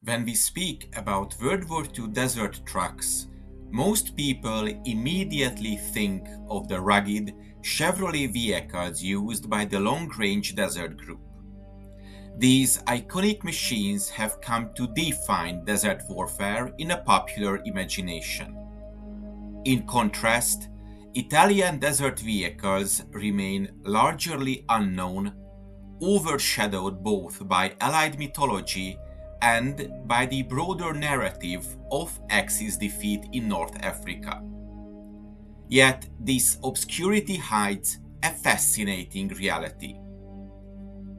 When we speak about World War II desert trucks, most people immediately think of the rugged Chevrolet vehicles used by the long-range desert group. These iconic machines have come to define desert warfare in a popular imagination. In contrast, Italian desert vehicles remain largely unknown, overshadowed both by Allied mythology and by the broader narrative of Axis defeat in North Africa. Yet this obscurity hides a fascinating reality.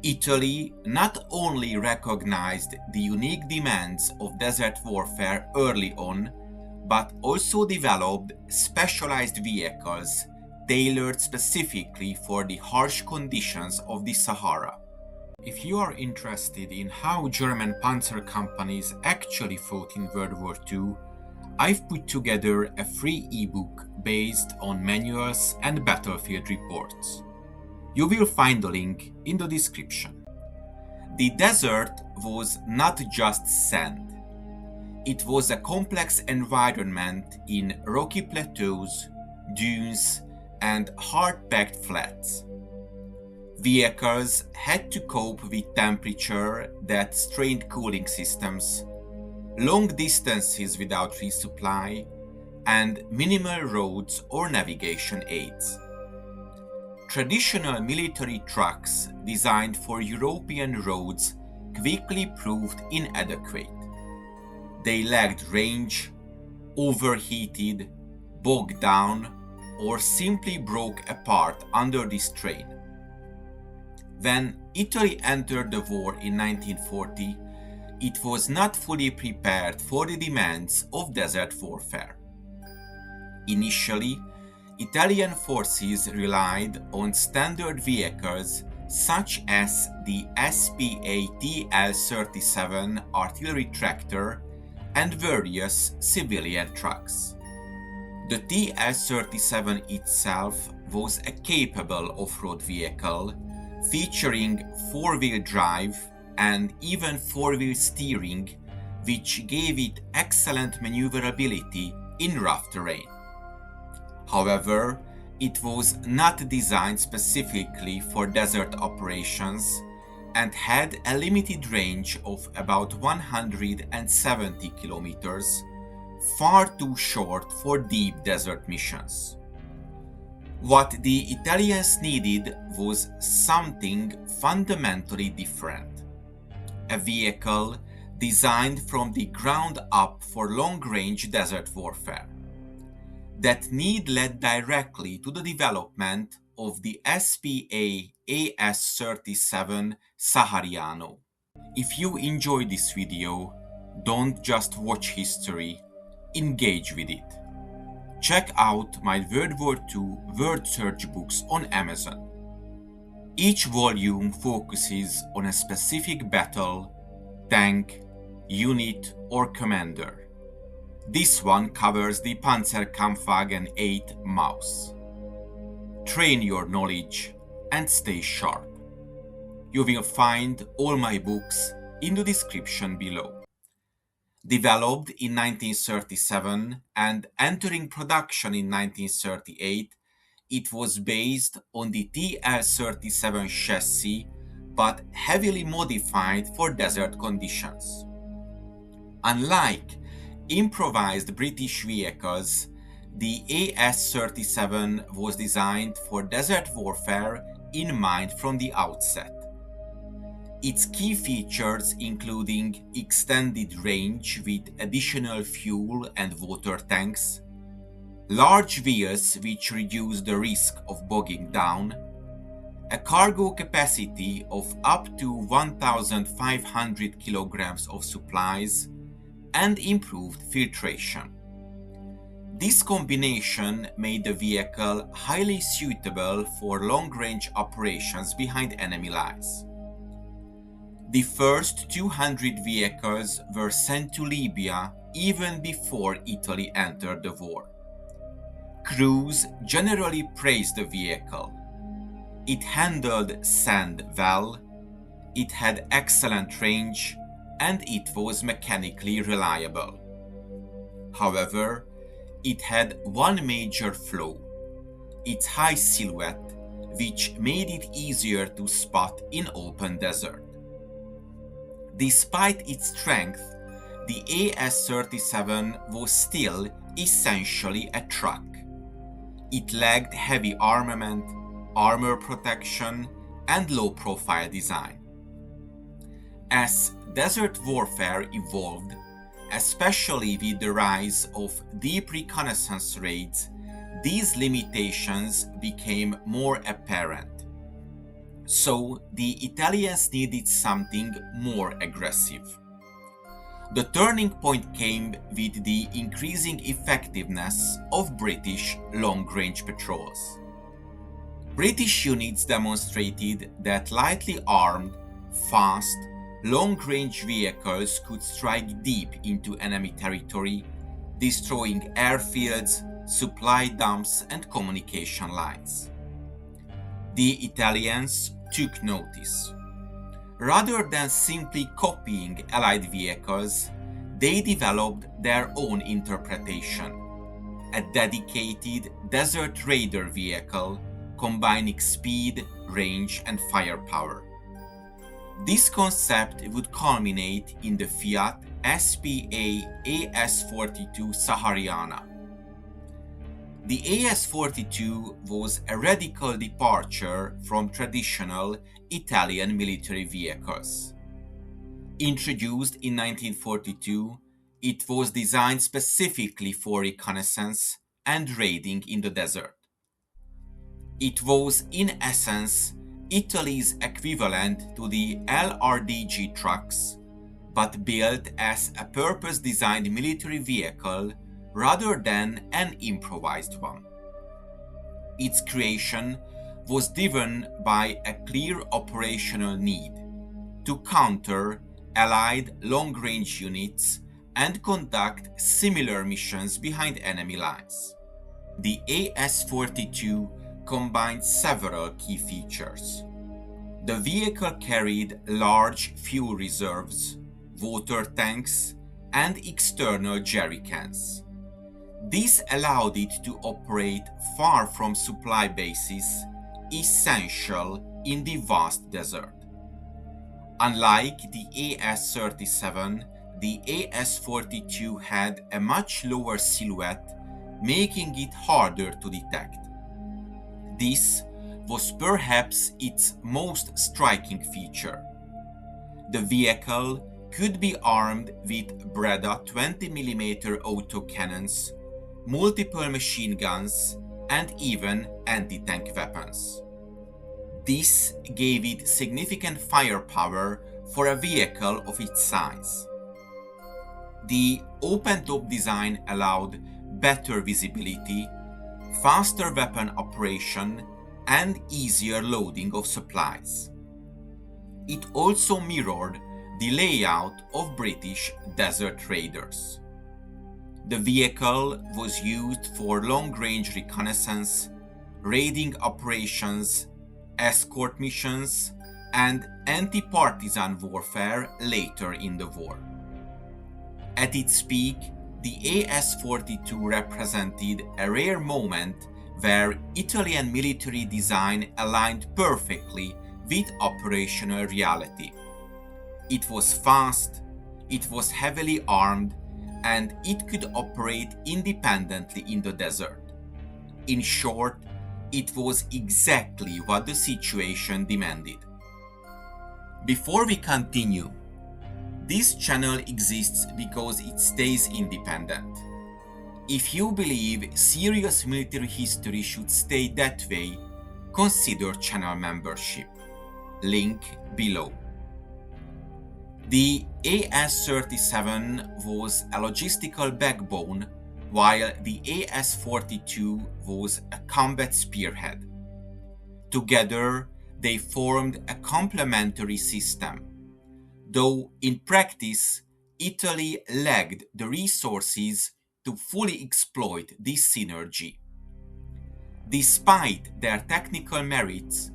Italy not only recognized the unique demands of desert warfare early on, but also developed specialized vehicles tailored specifically for the harsh conditions of the Sahara. If you are interested in how German panzer companies actually fought in World War II, I've put together a free ebook based on manuals and battlefield reports. You will find the link in the description. The desert was not just sand. It was a complex environment in rocky plateaus, dunes, and hard-packed flats. Vehicles had to cope with temperature that strained cooling systems, long distances without resupply, and minimal roads or navigation aids. Traditional military trucks designed for European roads quickly proved inadequate. They lacked range, overheated, bogged down, or simply broke apart under the strain. When Italy entered the war in 1940, it was not fully prepared for the demands of desert warfare. Initially, Italian forces relied on standard vehicles such as the SPA AS37 artillery tractor and various civilian trucks. The AS37 itself was a capable off-road vehicle featuring four-wheel drive and even four-wheel steering, which gave it excellent maneuverability in rough terrain. However, it was not designed specifically for desert operations and had a limited range of about 170 kilometers, far too short for deep desert missions. What the Italians needed was something fundamentally different. A vehicle designed from the ground up for long-range desert warfare. That need led directly to the development of the SPA AS37 Sahariano. If you enjoyed this video, don't just watch history, engage with it. Check out my World War II word search books on Amazon. Each volume focuses on a specific battle, tank, unit, or commander. This one covers the Panzerkampfwagen 8 Maus. Train your knowledge and stay sharp. You will find all my books in the description below. Developed in 1937 and entering production in 1938, it was based on the TL-37 chassis but heavily modified for desert conditions. Unlike improvised British vehicles, the AS-37 was designed for desert warfare in mind from the outset. Its key features including extended range with additional fuel and water tanks, large wheels which reduce the risk of bogging down, a cargo capacity of up to 1,500 kilograms of supplies, and improved filtration. This combination made the vehicle highly suitable for long-range operations behind enemy lines. The first 200 vehicles were sent to Libya even before Italy entered the war. Crews generally praised the vehicle. It handled sand well, it had excellent range, and it was mechanically reliable. However, it had one major flaw: its high silhouette, which made it easier to spot in open desert. Despite its strength, the AS-37 was still essentially a truck. It lacked heavy armament, armor protection, and low-profile design. As desert warfare evolved, especially with the rise of deep reconnaissance raids, these limitations became more apparent. So the Italians needed something more aggressive. The turning point came with the increasing effectiveness of British long-range patrols. British units demonstrated that lightly armed, fast, long-range vehicles could strike deep into enemy territory, destroying airfields, supply dumps, and communication lines. The Italians took notice. Rather than simply copying Allied vehicles, they developed their own interpretation: a dedicated desert raider vehicle combining speed, range, and firepower. This concept would culminate in the Fiat-SPA AS42 Sahariana. The AS42 was a radical departure from traditional Italian military vehicles. Introduced in 1942, it was designed specifically for reconnaissance and raiding in the desert. It was, in essence, Italy's equivalent to the LRDG trucks, but built as a purpose-designed military vehicle rather than an improvised one. Its creation was driven by a clear operational need to counter Allied long-range units and conduct similar missions behind enemy lines. The AS-42 combined several key features. The vehicle carried large fuel reserves, water tanks, and external jerrycans. This allowed it to operate far from supply bases, essential in the vast desert. Unlike the AS-37, the AS-42 had a much lower silhouette, making it harder to detect. This was perhaps its most striking feature. The vehicle could be armed with Breda 20mm autocannons, multiple machine guns, and even anti-tank weapons. This gave it significant firepower for a vehicle of its size. The open-top design allowed better visibility, faster weapon operation, and easier loading of supplies. It also mirrored the layout of British desert raiders. The vehicle was used for long-range reconnaissance, raiding operations, escort missions, and anti-partisan warfare later in the war. At its peak, the AS-42 represented a rare moment where Italian military design aligned perfectly with operational reality. It was fast, it was heavily armed, and it could operate independently in the desert. In short, it was exactly what the situation demanded. Before we continue, this channel exists because it stays independent. If you believe serious military history should stay that way, consider channel membership. Link below. The AS-37 was a logistical backbone, while the AS-42 was a combat spearhead. Together, they formed a complementary system, though in practice, Italy lacked the resources to fully exploit this synergy. Despite their technical merits,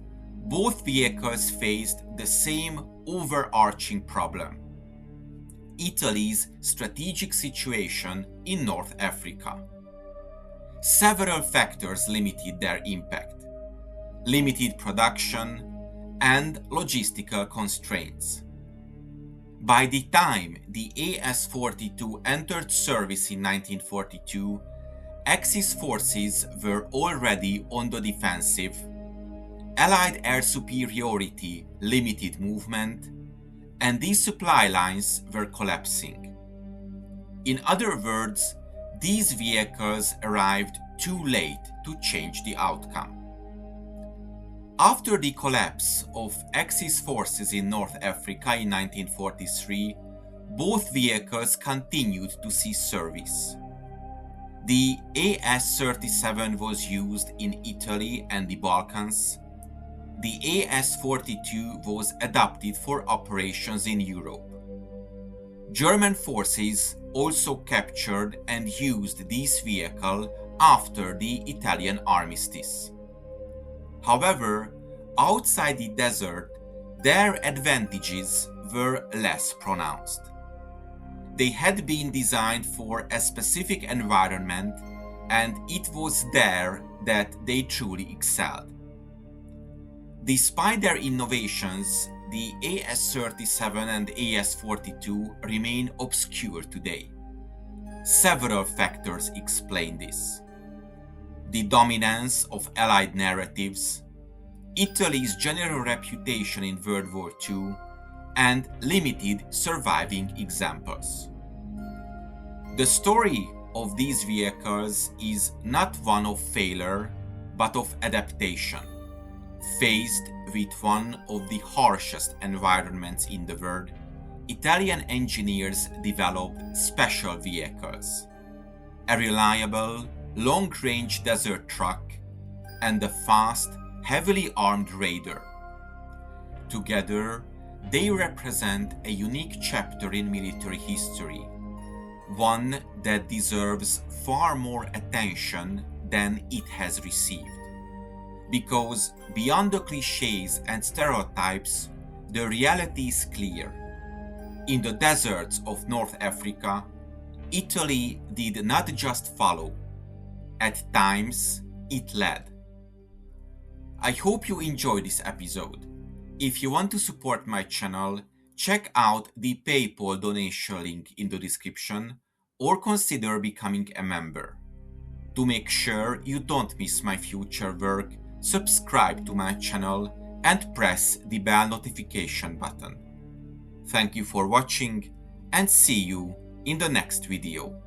both vehicles faced the same overarching problem: Italy's strategic situation in North Africa. Several factors limited their impact: limited production and logistical constraints. By the time the AS42 entered service in 1942, Axis forces were already on the defensive. Allied air superiority limited movement, and these supply lines were collapsing. In other words, these vehicles arrived too late to change the outcome. After the collapse of Axis forces in North Africa in 1943, both vehicles continued to see service. The AS37 was used in Italy and the Balkans. The AS42 was adapted for operations in Europe. German forces also captured and used this vehicle after the Italian armistice. However, outside the desert, their advantages were less pronounced. They had been designed for a specific environment, and it was there that they truly excelled. Despite their innovations, the AS37 and AS42 remain obscure today. Several factors explain this: the dominance of Allied narratives, Italy's general reputation in World War II, and limited surviving examples. The story of these vehicles is not one of failure, but of adaptation. Faced with one of the harshest environments in the world, Italian engineers developed special vehicles: a reliable, long-range desert truck and a fast, heavily armed raider. Together, they represent a unique chapter in military history, one that deserves far more attention than it has received. Because beyond the clichés and stereotypes, the reality is clear. In the deserts of North Africa, Italy did not just follow. At times, it led. I hope you enjoyed this episode. If you want to support my channel, check out the PayPal donation link in the description or consider becoming a member. To make sure you don't miss my future work, subscribe to my channel and press the bell notification button. Thank you for watching and see you in the next video.